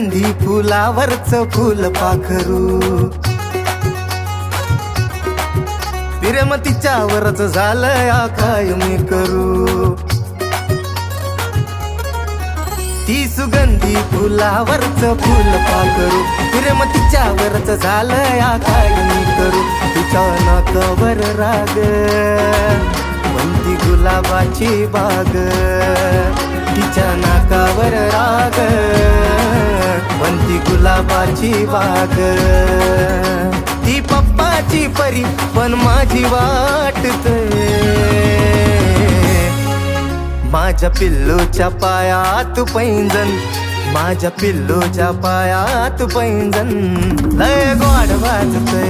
सुगंधी फुलावरचं फुल पाखरू प्रेम तिच्यावरच झालंय काय मी करू ती सुगंधी फुलावरचं फुल पाखरू प्रेम तिच्यावरच झालंय काय मी करू तिच्या नाकावर राग म्हणती गुलाबाची बाग तिच्या नाकावर राग म्हणती गुलाबाची बाग ती पप्पाची परी पण माझी वाटते माझ्या पिल्लूच्या पायात पैंजण माझ्या पिल्लूच्या पायात पैंजण लय गोड वाजतंय